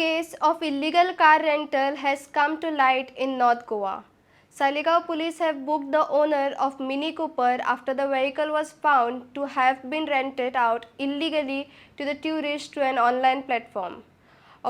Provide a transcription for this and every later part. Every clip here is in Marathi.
case of illegal car rental has come to light in North Goa. Saligaon police have booked the owner of Mini Cooper after the vehicle was found to have been rented out illegally to the tourists through an online platform.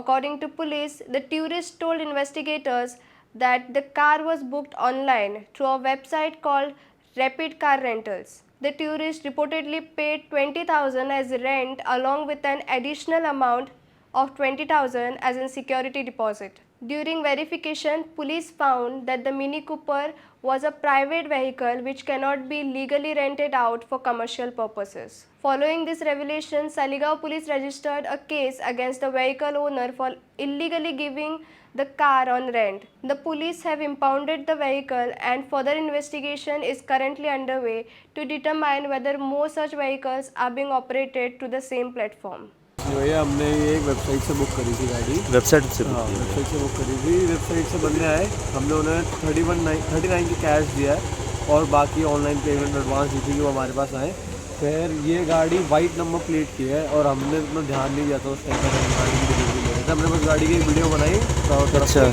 According to police, the tourists told investigators that the car was booked online through a website called Rapid Car Rentals. The tourist reportedly paid 20,000 as rent along with an additional amount of 20,000 as in security deposit. During verification, police found that the Mini Cooper was a private vehicle which cannot be legally rented out for commercial purposes. Following this revelation, Saligaon police registered a case against the vehicle owner for illegally giving the car on rent. The police have impounded the vehicle and further investigation is currently underway to determine whether more such vehicles are being operated to the same platform. भैया हमने ये एक वेबसाइट से बुक करी थी गाड़ी। वेबसाइट से हाँ, वेबसाइट से बुक करी थी। वेबसाइट से बंदे आए, हमने उन्हें 39 की कैश दिया है और बाकी ऑनलाइन पेमेंट एडवांस दी थी कि वो हमारे पास आए। फिर ये गाड़ी वाइट नंबर प्लेट की है और हमने उतना ध्यान नहीं दिया था उस टाइम पर गाड़ी की डिलीवरी ले रहे थे। हमने बस गाड़ी की एक वीडियो बनाई अच्छा।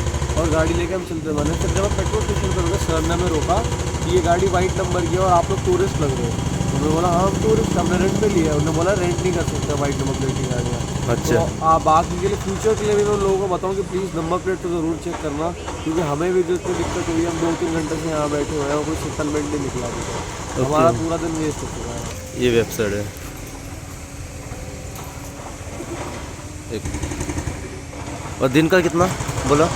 और गाड़ी लेके हम चलते बने। फिर जब हम पेट्रोल स्टेशन पर रुके, सर ने हमें रोका कि ये गाड़ी वाइट नंबर की है और आप लोग टूरिस्ट लग रहे हो। उन्होंने बोला हाँ हम टूरिस्ट, हमने रेंट पे लिया है। उन्होंने बोला रेंट नहीं कर सकते वाइट नंबर प्लेट की गाड़ियाँ। अच्छा। तो आप बाकी के लिए फ्यूचर के लिए भी मैं लोगों को बताऊँ कि प्लीज़ नंबर प्लेट तो ज़रूर चेक करना, क्योंकि हमें भी जो इतनी दिक्कत हुई है, हम 2-3 घंटे से यहाँ बैठे हुए हैं और कोई सेटलमेंट नहीं निकला अभी तक। हमारा पूरा दिन वेस्ट हो चुका है। ये वेबसाइट है एक। और दिन का कितना बोला?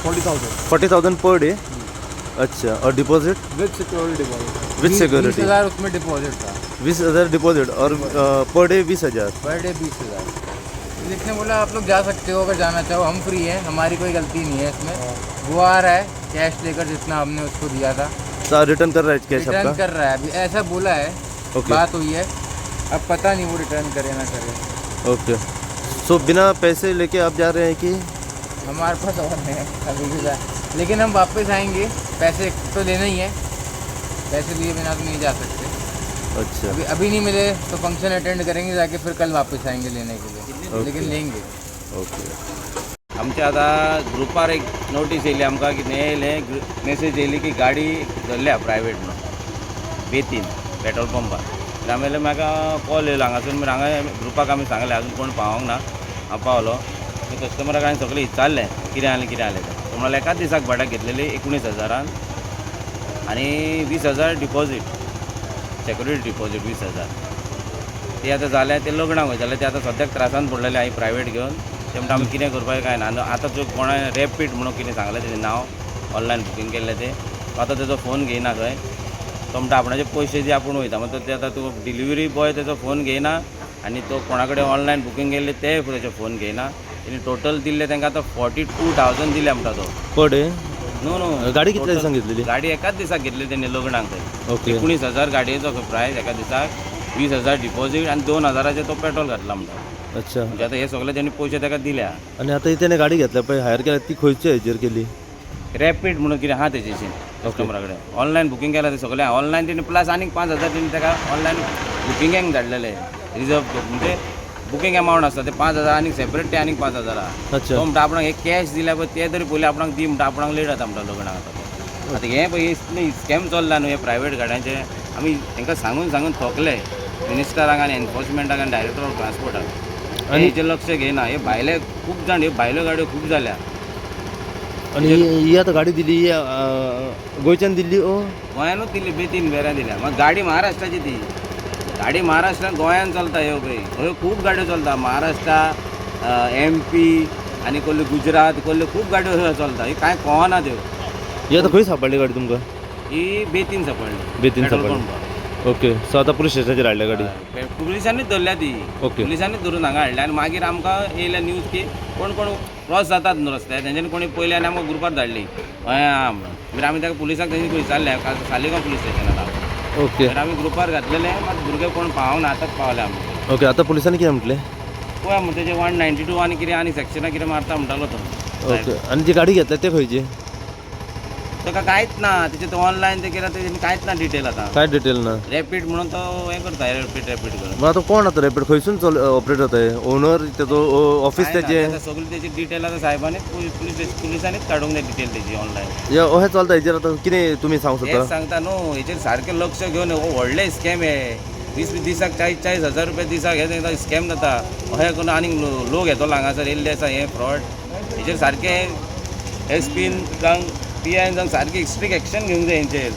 40,000 पर डे। अच्छा, और डिपॉजिट? विद सिक्योरिटी डिपॉजिट। विद सिक्योरिटी 20,000 उसमें डिपॉजिट था। 20,000 डिपॉजिट और पर डे 20,000। Per day 20,000। लिखने बोला आप लोग जा सकते हो अगर जाना चाहो, हम फ्री है, हमारी कोई गलती नहीं है इसमें। वो आ रहा है कैश लेकर जितना हमने उसको दिया था। सर रिटर्न कर रहा है कैश आपका? रिटर्न कर रहा है अभी, ऐसा बोला है। ओके। बात हुई है, अब पता नहीं वो रिटर्न करे ना करे। ओके। सो बिना पैसे लेके आप जा रहे हैं कि? हमारे पास और नहीं है अभी भी, लेकिन हम वापस आएंगे। पैसे तो लेना ही है, पैसे लिए बिना तो नहीं जा सकते। अच्छा। अभी नहीं मिले तो फंक्शन अटेंड करेंगे जाके, फिर कल वापस आएंगे लेने के लिए। लेकिन लेंगे। ओके। आमच्या आता ग्रुपार एक नोटीस येयली आमकां, कितें येयलें मेसेज येयली की गाडी धरल्या प्रायवेट म्हणून बेतीन पेट्रोल पंपार। आमी म्हाका कॉल येयलो हांगासून, मागीर हांगा ग्रुपाक आमी सांगलें अजून कोण पावोंक ना। हांव पावलो कस्टमराक हांवें सगळें विचारलें कितें जालें तो म्हणल्यार एकाच दिसाक भाड्याक घेतलेली 19,000 आनी 20,000 डिपॉजीट, सेक्युरिटी डिपॉजीट 20,000। ते आतां जालें, ते लग्नाक वयताले, ते आतां सद्याक त्रासान पडलेले हांवें प्रायवेट घेवन। ते म्हणटा आमी कितें करपाचें काय ना। आतां जो कोणा रॅपीड म्हणून कितें सांगलें तेजें नांव, ऑनलायन बुकींग केल्लें तें, आतां तेजो फोन घेयना खंय। तो म्हणटा आपणाचे पयशे जे आपूण वयता, मागीर ते आतां तूं डिलिव्हरी बॉय तेजो फोन घेयना आनी तो कोणा कडेन ऑनलायन बुकींग केल्लें ते तेजो फोन घेयना। तेणी टोटल दिल्ले तांकां आतां 42,000 दिले म्हणटा तो पर डे? नो गाडी कितल्या दिसांक घेतलेली? गाडी एकाच दिसाक घेतली तेणी लग्नाक थंय। ओके। 19,000 गाडयेचो प्रायस एका दिसाक, 20,000 डिपॉजीट आनी 2,000 तो पेट्रोल घातला म्हणटा। अच्छा। म्हणजे आतां हे सगळे तेणी पयशे ताका दिल्या। आणि आता इथे गाडी घेतल्या पळय हायर केल्या, ती खंयच्या हेजेर केली? रॅपीड म्हणून कितें आहा तेजेचेर कस्टमरा कडेन ऑनलायन बुकींग केलां ते सगळें ऑनलायन। तेणी प्लस आनीक 5,000 तेणी ताका ऑनलायन बुकिंगाक धाडलेले रिजर्व, म्हणजे बुकींग अमावंट आसता ते 5,000 आनीक सेपरेट ते आनीक 5,000। अच्छा। तो म्हणटा आपणाक हे कॅश दिल्या पळय ते तरी पयलीं आपणाक दी म्हणटा, आपणाक लेट जाता म्हणटा लग्नाक। आतां हें पळय इतलें स्कॅम चल्ला न्हू हे प्रायवेट गाड्यांचे। आमी तांकां सांगून थकले मिनिस्टराक आनी एनफोर्समेंटाक आनी डायरेक्टर ऑफ ट्रान्सपोर्टाक, आनी हेजेर लक्ष घेयना। हे भायले खूब जाण, हे भायल्यो गाडयो खूब जाल्या। आणि ही आता गाडी दिली गोंयच्यान दिल्ली? गोंयानूच दिली, बेतीन बेऱ्यां दिल्या। मग गाडी महाराष्ट्राची ती गाडी महाराष्ट्रान गोंयान चलता। ह्यो पळय ह्यो खूब गाडयो चलता महाराष्ट्रा, MP आनी कसल्यो गुजरात, कसल्यो खूब गाडयो चलता। ही कांय कळना त्यो। ही आता खंय सापडली गाडी तुमकां? ही बेतीन सापडली। बेतीन पेट्रोल सापडली। पंपार। ओके। सो आता पुलीस स्टेशनाचेर हाडल्या गाडी? पुलिसांनीच धरल्या ती। ओके। पुलिसांनीच धरून हांगा हाडल्या आनी मागीर आमकां येयल्या न्यूज की कोण क्रॉस जातात न्हू रस्त्यार, तेंच्यांनी कोणी पयली आनी आमकां ग्रुपार धाडली हय आं म्हणून। मागीर आमी ताका पुलिसाक थंय विचारलें सालिगांव पुलीस स्टेशनार। ओके। मागीर आमी ग्रुपार घातलेले, मात भुरगे कोण पावोंक ना, आतांच पावले आमी। ओके। आता पुलिसांनी कितें म्हटलें? पळय म्हणटा तेजे 192 आनी कितें आनी सेक्शनां कितें मारता म्हणटालो तो। ओके। आनी जी गाडी घेतल्या ते खंयची? ताका कांयच ना तेचे तो ऑनलायन ते केला तेजें कांयच ना डिटेल आतां काय डिटेल ना रॅपीड म्हणून तो हें करता रॅपीड करून मग आता कोण आता रॅपिड खंयसून ऑपरेट जाताय ओनर तेजो ऑफिस त्याचे आतां सगळी तेची डिटेल आतां साहेबांनी पुलिसांनीच काडूंक जाय डिटेल तेजी ऑनलायन या अशें चलता हेजेर आता कितें तुमी सांगू हेच शकता सांगता न्हू हेचेर सारकें लक्ष घेवन हो व्हडले स्कॅम हे 20 दिसाक 40,000 रुपया दिसाक हे स्कॅम जाता अशें करून आनीक लोक येतो हांगासर येयल्ले आसा हे फ्रॉड हेचेर सारकें एसपीन जावं PIन जावं सारकी स्ट्रिक्ट एक्शन घेवंक जाय हेंचेर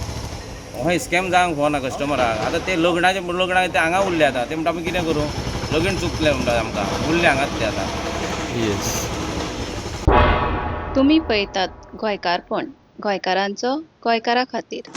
हो स्कॅम जावंक फोना कस्टमराक आतां ते लग्नाक ते हांगा उरले आतां ते म्हणटा आमी कितें करूं लगीण चुकलें म्हणटा आमकां उरले हांगाच ते आतां येस तुम्ही पळयतात गोंयकारपण गोंयकारांचो गोंयकारा खातीर